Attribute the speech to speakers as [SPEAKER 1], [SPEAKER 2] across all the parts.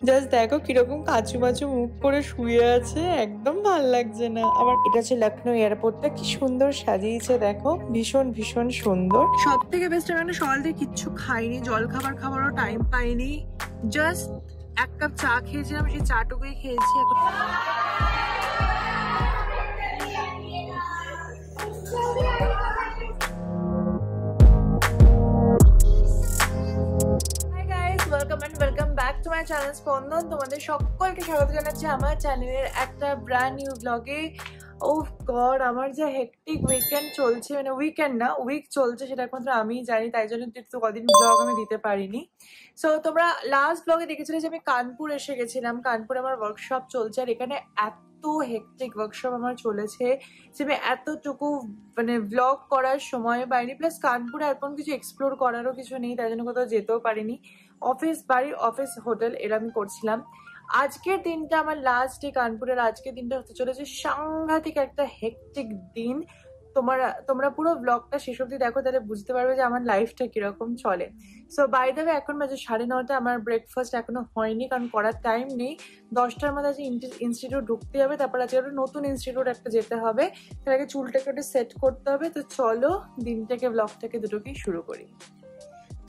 [SPEAKER 1] Just দেখো কিরকম কাচু মাচু মুখ করে শুয়ে আছে, একদম ভাল লাগছে না। আবার এটা হচ্ছে লখনৌ এয়ারপোর্টটা, কি সুন্দর সাজিয়েছে দেখো, ভীষণ ভীষণ সুন্দর। সব থেকে বেস্ট, আমি সকাল থেকে কিচ্ছু খাইনি, জল খাবারও টাইম পাইনি, জাস্ট এক কাপ চা খেয়েছিলাম, সেই চাটুকুই খেয়েছি এখন। Welcome back to my channel স্পন্দন। তোমাদের সকলকে স্বাগত জানাচ্ছি আমার চ্যানেলের একটা ব্র্যান্ড নিউ ব্লগে। ওহ গড, আমার যে হেক্টিক উইকেন্ড চলছে, মানে উইকেন্ড না উইক চলছে, সেটা একমাত্র আমিই জানি, তাই জন্য তো কদিন ব্লগ আমি দিতে পারিনি। সো তোমরা লাস্ট ব্লগে দেখেছিলে যে আমি কানপুর এসে গেছিলাম, কানপুরে আমার ওয়ার্কশপ চলছে, আর এখানে এত হেক্টিক ওয়ার্কশপ আমার চলেছে যে আমি এতটুকু মানে ব্লগ করার সময় পাইনি, প্লাস কানপুরে এরকম কিছু এক্সপ্লোর করারও কিছু নেই, তাই জন্য কোথাও যেতেও পারিনি। অফিস বাড়ি, অফিস হোটেল, এরা আমি করছিলাম। আজকের দিনটা আমার লাস্ট ডে কানপুরের, আজকের দিনটা হতে চলেছে সাংঘাতিক একটা হেক্টিক দিন। তোমরা পুরো ব্লগটা শেষ অবধি দেখো, তাহলে বুঝতে পারবে যে আমার লাইফটা কিরকম চলে। সো বাই দ্য ওয়ে, এখন বাজে 9:30, আমার ব্রেকফাস্ট এখনো হয়নি, কারণ করার টাইম নেই। 10টার মধ্যে আজকে ইনস্টিটিউট ঢুকতে হবে, তারপর আজকে একটা নতুন ইনস্টিটিউট একটা যেতে হবে, তার আগে চুলটাকে একটু সেট করতে হবে। তো চলো দিনটাকে, ব্লগটাকে দুটোকেই শুরু করি।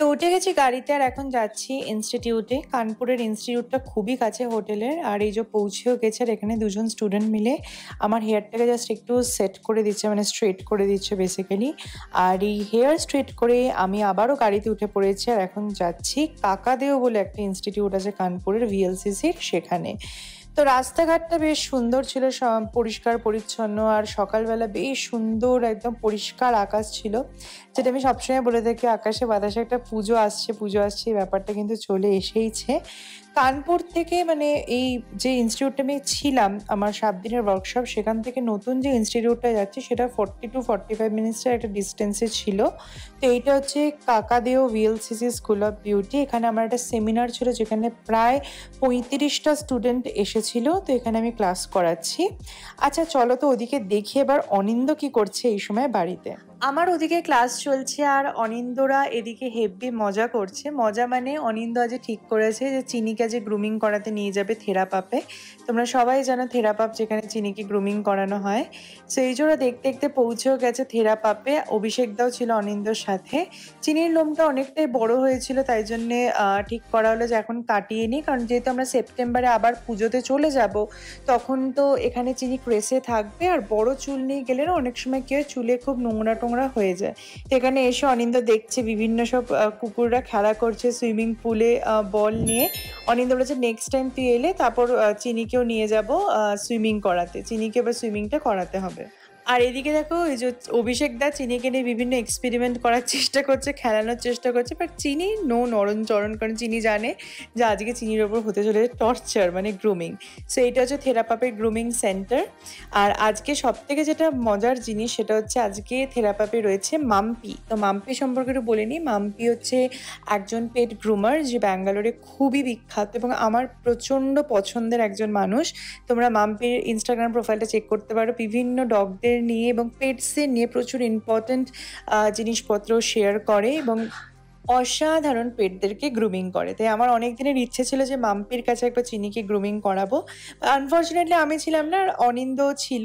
[SPEAKER 1] তো উঠে গেছি গাড়িতে, আর এখন যাচ্ছি ইনস্টিটিউটে। কানপুরের ইনস্টিটিউটটা খুবই কাছে হোটেলের, আর এই যে পৌঁছেও গেছে, আর এখানে দুজন স্টুডেন্ট মিলে আমার হেয়ারটাকে জাস্ট একটু সেট করে দিচ্ছে, মানে স্ট্রেট করে দিচ্ছে বেসিক্যালি। আর এই হেয়ার স্ট্রেট করে আমি আবারও গাড়িতে উঠে পড়েছি, আর এখন যাচ্ছি কাকাদেও বলে একটা ইনস্টিটিউট আছে কানপুরের, ভিএলসিসির, সেখানে। তো রাস্তাঘাটটা বেশ সুন্দর ছিল, পরিষ্কার পরিচ্ছন্ন, আর সকালবেলা বেশ সুন্দর একদম পরিষ্কার আকাশ ছিল, যেটা আমি সবসময় বলে থাকি, আকাশে বাতাসে একটা পুজো আসছে এই ব্যাপারটা কিন্তু চলে এসেইছে। কানপুর থেকে, মানে এই যে ইনস্টিটিউটটা আমি ছিলাম, আমার 7 দিনের ওয়ার্কশপ, সেখান থেকে নতুন যে ইনস্টিটিউটটা যাচ্ছি সেটা 40 to 45 মিনিটসের একটা ডিস্টেন্সে ছিল। তো এইটা হচ্ছে কাকাদেও ভিএলসিসি স্কুল অফ বিউটি। এখানে আমার একটা সেমিনার ছিল, যেখানে প্রায় 35টা স্টুডেন্ট এসেছিল। তো এখানে আমি ক্লাস করাচ্ছি। আচ্ছা চলো তো ওদিকে দেখি এবার অনিন্দ কি করছে এই সময় বাড়িতে। আমার ওদিকে ক্লাস চলছে, আর অনিন্দরা এদিকে হেব্বি মজা করছে। মজা মানে অনিন্দ আজ ঠিক করেছে যে চিনিকে আজ গ্রুমিং করাতে নিয়ে যাবে থেরাপাপে। তোমরা সবাই জানো থেরাপাপ, যেখানে চিনিকে গ্রুমিং করানো হয়। সো এই জন্য দেখতে দেখতে পৌঁছেও গেছে থেরাপাপে। অভিষেক দাও ছিল অনিন্দর সাথে। চিনির লোমটা অনেকটাই বড় হয়েছিল, তাই জন্যে ঠিক করা হলো যে এখন কাটিয়ে নিই, কারণ যেহেতু আমরা সেপ্টেম্বরে আবার পুজোতে চলে যাব, তখন তো এখানে চিনি ক্রেসে থাকবে, আর বড় চুল নিয়ে গেলে না অনেক সময় কি হয়, চুলে খুব নোংরা টোংরা হয়ে যায়। তো এখানে এসে অনিন্দ দেখছে বিভিন্ন সব কুকুররা খেলা করছে সুইমিং পুলে বল নিয়ে। অনিন্দ বলেছে নেক্সট টাইম তুই এলে তারপর চিনিকেও নিয়ে যাব সুইমিং করাতে, চিনিকে এবার সুইমিংটা করাতে হবে। আর এদিকে দেখো, এই যে অভিষেক দা চিনিকে নিয়ে বিভিন্ন এক্সপেরিমেন্ট করার চেষ্টা করছে, খেলানোর চেষ্টা করছে, বাট চিনি নো নরণ চরণ, কারণ চিনি জানে যে আজকে চিনির ওপর হতে চলেছে টর্চার, মানে গ্রুমিং। সো এটা হচ্ছে থেরাপাপের গ্রুমিং সেন্টার। আর আজকে সব থেকে যেটা মজার জিনিস, সেটা হচ্ছে আজকে থেরাপাপে রয়েছে মাম্পি। তো মাম্পি সম্পর্কে একটু বলে নিই। মাম্পি হচ্ছে একজন পেট গ্রুমার, যে ব্যাঙ্গালোরে খুবই বিখ্যাত এবং আমার প্রচণ্ড পছন্দের একজন মানুষ। তোমরা মাম্পির ইনস্টাগ্রাম প্রোফাইলটা চেক করতে পারো, বিভিন্ন ডগদের নিয়ে এবং পেটসের নিয়ে প্রচুর ইম্পর্টেন্ট জিনিসপত্র শেয়ার করে এবং অসাধারণ পেটদেরকে গ্রুমিং করে। তাই আমার অনেক দিনের ইচ্ছে ছিল যে মাম্পির কাছে একবার চিনিকে গ্রুমিং করাবো। আনফর্চুনেটলি আমি ছিলাম না, আর অনিন্দ ছিল।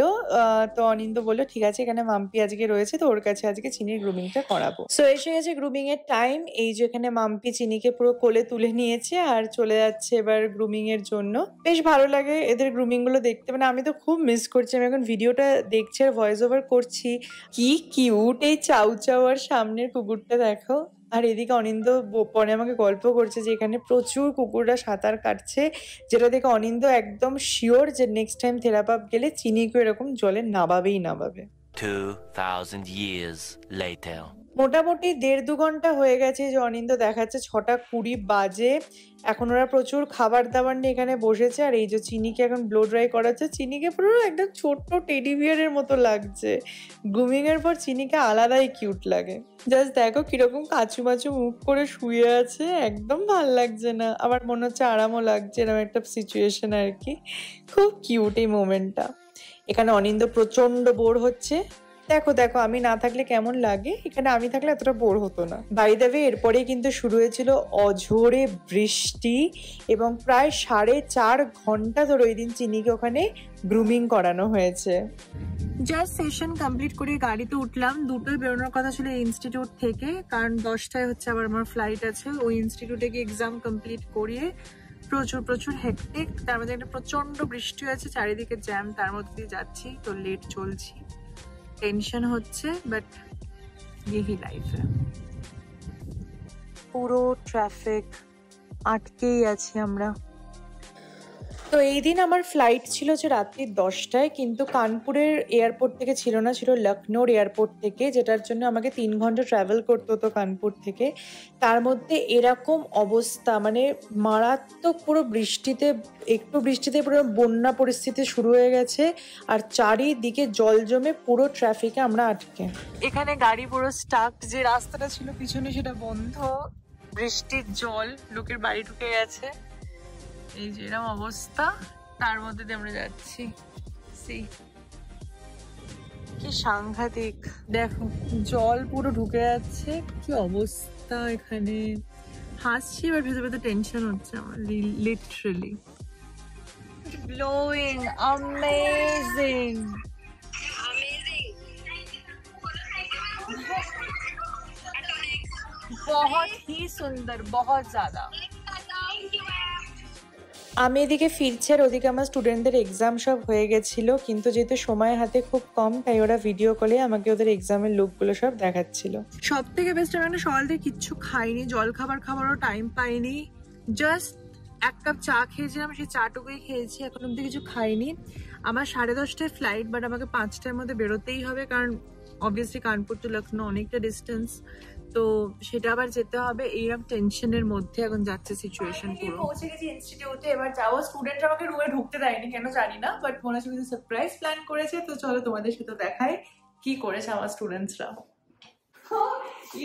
[SPEAKER 1] তো অনিন্দ বললো ঠিক আছে, এখানে মাম্পি আজকে রয়েছে, তো ওর কাছে আজকে চিনির গ্রুমিংটা করাবো। সো এসে গেছে গ্রুমিং এর টাইম। এই যে এখানে মাম্পি চিনিকে পুরো কোলে তুলে নিয়েছে আর চলে যাচ্ছে এবার গ্রুমিং এর জন্য। বেশ ভালো লাগে এদের গ্রুমিং গুলো দেখতে, মানে আমি তো খুব মিস করছি। আমি এখন ভিডিওটা দেখছি আর ভয়েস ওভার করছি। কি কিউট এই চাউ চাউ, আর সামনের কুকুরটা দেখো। আর এদিকে অনিন্দ পরে আমাকে গল্প করছে যে এখানে প্রচুর কুকুররা সাঁতার কাটছে, যেটা দেখে অনিন্দ একদম শিওর যে নেক্সট টাইম থেরাপাপ গেলে চিনিকে এরকম জলে নামাবেই নামাবে।
[SPEAKER 2] 2000 years later.
[SPEAKER 1] মোটামুটি 1.5-2 ঘন্টা হয়ে গেছে যে অনিন্দ দেখাচ্ছে 6:20 বাজে। এখন ওরা প্রচুর খাবার দাবার নিয়ে এখানে বসেছে, আর এই যে চিনিকে এখন ব্লো ড্রাই করাচ্ছে। চিনিকে পুরো একদম ছোট্ট টেডি বিয়ারের মতো লাগছে। গ্রুমিং এর পর চিনিকে আলাদাই কিউট লাগে। জাস্ট দেখো কিরকম কাচু মাচু মুখ করে শুয়ে আছে, একদম ভাল লাগছে না। আবার মনে হচ্ছে আরামও লাগছে, এরকম একটা সিচুয়েশন আর কি। খুব কিউট এই মোমেন্টটা। এখানে অনিন্দ প্রচন্ড বোর হচ্ছে, দেখো দেখো আমি না থাকলে কেমন লাগে, এখানে আমি থাকলে এতটা বোর হতো না। বাই দ্য ওয়ে এরপরে কিন্তু শুরু হয়েছিল অঝোরে বৃষ্টি এবং প্রায় 4.5 ঘন্টা ধরে ওই দিন চিনিকে ওখানে গ্রুমিং করানো হয়েছে। জাস্ট সেশন কমপ্লিট করে গাড়িতে উঠলাম, 2টোয় বেরোনোর কথা ছিল এই ইনস্টিটিউট থেকে, কারণ 10টায় হচ্ছে আবার আমার ফ্লাইট আছে। ওই ইনস্টিটিউটে গিয়ে এক্সাম কমপ্লিট করিয়ে প্রচুর হেক্টিক, তার মধ্যে একটা প্রচন্ড বৃষ্টি হয়েছে, চারিদিকে জ্যাম, তার মধ্যে দিয়ে যাচ্ছি তো লেট চলছি, টেনশন হচ্ছে, বাট यही লাইফ। পুরো ট্রাফিক আটকেই আছি আমরা। তো এই দিন আমার ফ্লাইট ছিল যে রাত্রি 10টায়, কিন্তু কানপুরের এয়ারপোর্ট থেকে ছিল না, ছিল লখনৌর এয়ারপোর্ট থেকে, যেটার জন্য আমাকে 3 ঘন্টা ট্রাভেল করতে হতো কানপুর থেকে। তার মধ্যে এরকম অবস্থা, মানে মারাত্মক, পুরো বৃষ্টিতে, একটু বৃষ্টিতে পুরো বন্যা পরিস্থিতি শুরু হয়ে গেছে, আর চারিদিকে জল জমে পুরো ট্রাফিকে আমরা আটকে। এখানে গাড়ি পুরো স্টাক, যে রাস্তাটা ছিল পিছনে সেটা বন্ধ, বৃষ্টির জল লোকের বাড়ি ঢুকে গেছে, এই যে এরকম অবস্থা, তার মধ্যে দিয়ে আমরা যাচ্ছি। কি সাংঘাতিক, দেখো জল পুরো ঢুকে যাচ্ছে, কি অবস্থা এখানে। হাসছি এবার ভেতরে ভেতরে টেনশন হচ্ছে আমার, লিটারালি। ব্লোয়িং, অ্যামেজিং, बहुत ही सुंदर, बहुत ज्यादा। আমি এদিকে ফিরছি আর ওদিকে আমার স্টুডেন্টদের এক্সাম সব হয়ে গেছিল, কিন্তু যেহেতু সময় হাতে খুব কম, তাই ওরা ভিডিও কলে আমাকে ওদের এক্সামের লুকগুলো সব দেখাচ্ছিল। সব থেকে বেস্ট, আমি সকাল থেকে কিচ্ছু খাইনি, জল খাবারও টাইম পাইনি, জাস্ট 1 কাপ চা খেয়েছিলাম, সেই চাটুকুই খেয়েছি, এখন অব্দি কিছু খাইনি। আমার 10:30টায় ফ্লাইট, বাট আমাকে 5টার মধ্যে বেরোতেই হবে, কারণ অবভিয়াসলি কানপুর টু লখনৌ অনেকটা ডিস্টেন্স, তো সেটা আবার যেতে হবে। এইরকম টেনশনের মধ্যে এখন যাচ্ছে সিচুয়েশন পুরো। পৌঁছে গেছি ইনস্টিটিউটে, এবার যাবো। স্টুডেন্টরা আমাকে রুমে ঢুকতে দেয়নি কেন জানি না, বাট মনে হচ্ছে কিছু সারপ্রাইজ প্ল্যান করেছে, তো চলো তোমাদের সাথে দেখাই কি করেছে আমার স্টুডেন্টসরা।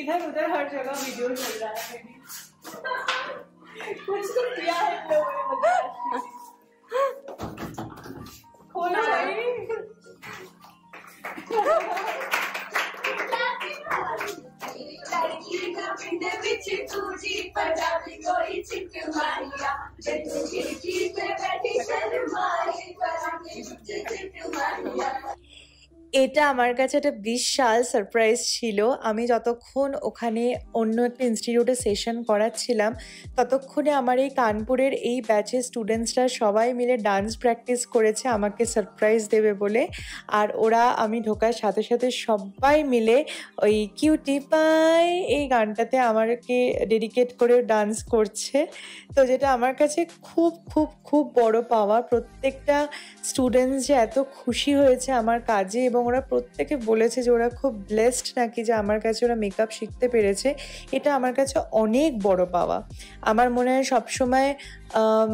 [SPEAKER 1] इधर उधर हर जगह वीडियो चल रहा है, कुछ तो किया है लोगों ने, खोलो भाई। এটা আমার কাছে একটা বিশাল সারপ্রাইজ ছিল। আমি যতক্ষণ ওখানে অন্য একটা ইনস্টিটিউটে সেশন করাচ্ছিলাম, ততক্ষণে আমার এই কানপুরের এই ব্যাচের স্টুডেন্টসরা সবাই মিলে ডান্স প্র্যাকটিস করেছে আমাকে সারপ্রাইজ দেবে বলে। আর ওরা আমি ঢোকার সাথে সাথে সবাই মিলে ওই কিউটি পাই এই গানটাতে আমাকে ডেডিকেট করে ডান্স করছে, তো যেটা আমার কাছে খুব খুব খুব বড় পাওয়া। প্রত্যেকটা স্টুডেন্টস যে এত খুশি হয়েছে আমার কাজে, এবং ওরা প্রত্যেকে বলেছে যে ওরা খুব ব্লেসড নাকি, যে আমার কাছে ওরা মেকআপ শিখতে পেরেছে, এটা আমার কাছে অনেক বড় পাওয়া। আমার মনে হয় সবসময়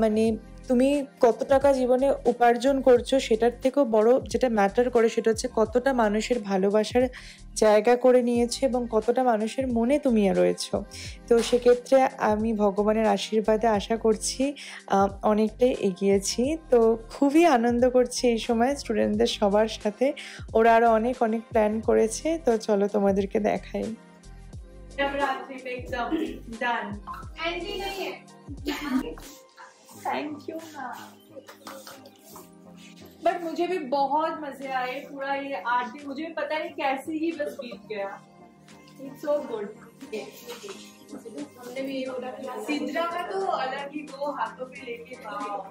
[SPEAKER 1] মানে তুমি কত টাকা জীবনে উপার্জন করছো সেটার থেকেও বড় যেটা ম্যাটার করে, সেটা হচ্ছে কতটা মানুষের ভালোবাসার জায়গা করে নিয়েছো এবং কতটা মানুষের মনে তুমি রয়েছো। তো সেক্ষেত্রে আমি ভগবানের আশীর্বাদে আশা করছি অনেকটাই এগিয়েছি। তো খুবই আনন্দ করছি এই সময় স্টুডেন্টদের সবার সাথে, ওরা আরও অনেক অনেক প্ল্যান করেছে, তো চলো তোমাদেরকে দেখাই। थैंक यू ना, बट मुझे भी बहुत मजे आए। पूरा ये 8 दिन मुझे भी पता नहीं कैसे ही बस बीत गया। It's so good. हमने भी योगा क्लास सिद्रा का तो अलग ही, वो हाथों पे लेके 15,000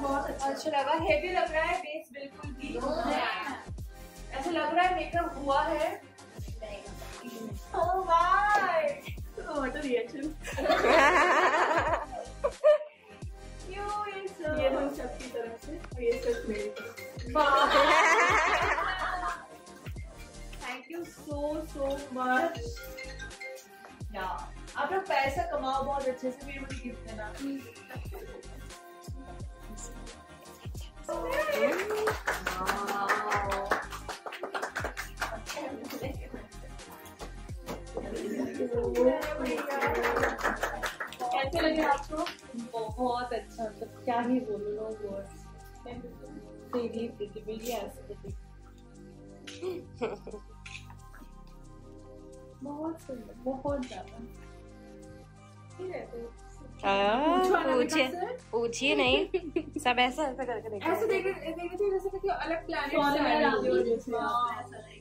[SPEAKER 1] बहुत अच्छा लगा। हेवी लग रहा है बेस, बिल्कुल भी ऐसा लग रहा है मेकअप हुआ है। Oh my! Oh, what a reaction! ये हम सबकी तरफ से और ये सब मेरी तरफ से। Thank you so much. Yeah, आप लोग पैसा कमाओ बहुत अच्छे से, फिर मुझे गिफ्ट देना। कैसे लगे आपको? बहुत अच्छा, मतलब क्या ही बोलूं, no words. Very pretty, very aesthetic, बहुत सुंदर, बहुत ज्यादा।
[SPEAKER 3] पूछिए नहीं, सब ऐसा ऐसा करके देखो,
[SPEAKER 1] ऐसे देख रहे थे जैसे कि अलग प्लैनेट से आए हो जैसे।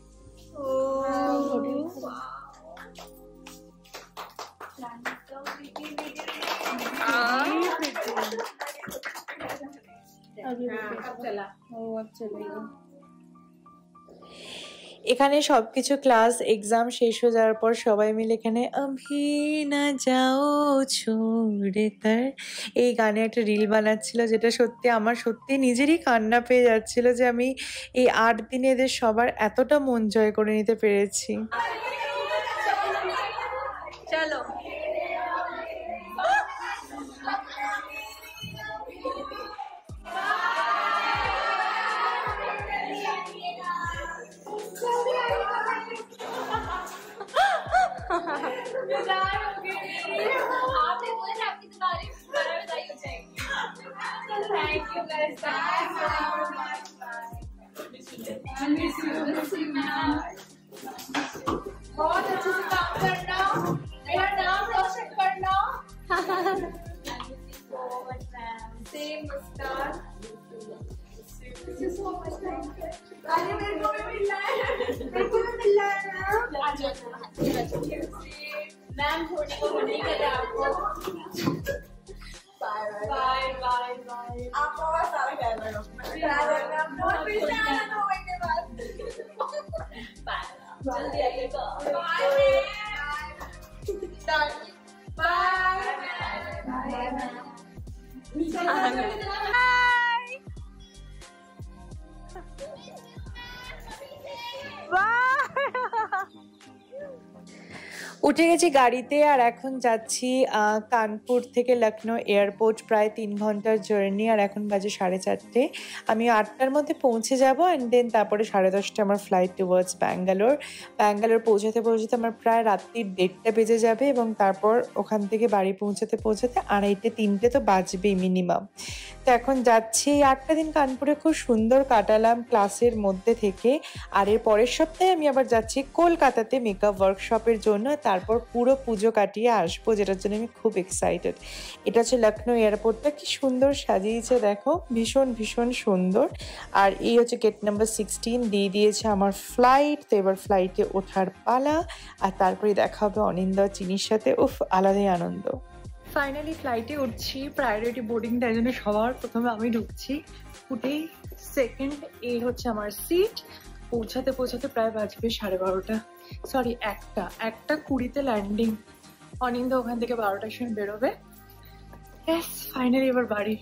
[SPEAKER 1] এখানে সবকিছু ক্লাস এক্সাম শেষ হয়ে যাওয়ার পর সবাই মিলে এখানে अभी ना जाओ छोड़कर এই গানে একটা রিল বানাচ্ছিল, যেটা সত্যি আমার সত্যি নিজেরই কান্না পেয়ে যাচ্ছিল যে আমি এই 8 দিনে এদের সবার এতটা মন জয় করে নিতে পেরেছি।
[SPEAKER 3] চলো
[SPEAKER 4] आपने बोला था आपकी तारीफ बताई हो जाएगी। थैंक यू गाइस, बहुत अच्छे से काम करना, मेरा नाम रोशन करना। सेम मुस्कान, अरे मेरे को भी मिलना है, मेरे को भी मिलना है ना। मैम थोड़ी को नहीं करते आपको। Bye bye bye bye. आप बहुत सारा कह रहे हो, बहुत मिलना है ना होने बाद। बाय, जल्दी आइएगा। बाय बाय
[SPEAKER 1] উঠে গেছি গাড়িতে আর এখন যাচ্ছি কানপুর থেকে লখনৌ এয়ারপোর্ট, প্রায় 3 ঘন্টার জার্নি। আর এখন বাজে 4:30। আমি 8টার মধ্যে পৌঁছে যাব অ্যান্ড দেন তারপরে 10:30 আমার ফ্লাইট টুয়ার্ডস ব্যাঙ্গালোর। ব্যাঙ্গালোর পৌঁছাতে পৌঁছাতে আমার প্রায় রাত্রির 1:30 বেজে যাবে এবং তারপর ওখান থেকে বাড়ি পৌঁছাতে 2:30-3টে তো বাজবেই মিনিমাম। তো এখন যাচ্ছি। 8টা দিন কানপুরে খুব সুন্দর কাটালাম ক্লাসের মধ্যে থেকে। আর এর পরের সপ্তাহে আমি আবার যাচ্ছি কলকাতাতে মেকআপ ওয়ার্কশপের জন্য, তারপর পুরো পুজো কাটিয়ে আসবো, যেটার জন্য আমি খুব এক্সাইটেড। এটা হচ্ছে লখনৌ এয়ারপোর্টটা, কি সুন্দর সাজিয়েছে দেখো, ভীষণ ভীষণ সুন্দর। আর এই হচ্ছে গেট নাম্বার 16, দিয়ে দিয়েছে আমার ফ্লাইট। তো এবার ফ্লাইটে ওঠার পালা, আর তারপরে দেখা হবে অনিন্দা চিনির সাথে। উফ, আলাদাই আনন্দ। ফাইনালি ফ্লাইটে উঠছি, প্রায়োরিটি বোর্ডিং, তাই জন্য সবার প্রথমে আমি ঢুকছি। উঠেই সেকেন্ড এ হচ্ছে আমার সিট। পৌঁছাতে পৌঁছাতে প্রায় বাজবে 12:30, সরি 1:20 ল্যান্ডিং। অনিন্দ ওখান থেকে 12টার সময় বেরোবে। ফাইনালি এবার বাড়ি।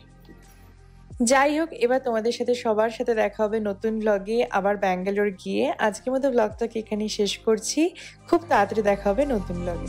[SPEAKER 1] যাই হোক, এবার তোমাদের সাথে সবার সাথে দেখা হবে নতুন ব্লগে, আবার ব্যাঙ্গালোর গিয়ে। আজকের মতো ব্লগটাকে এখানেই শেষ করছি, খুব তাড়াতাড়ি দেখা হবে নতুন ব্লগে।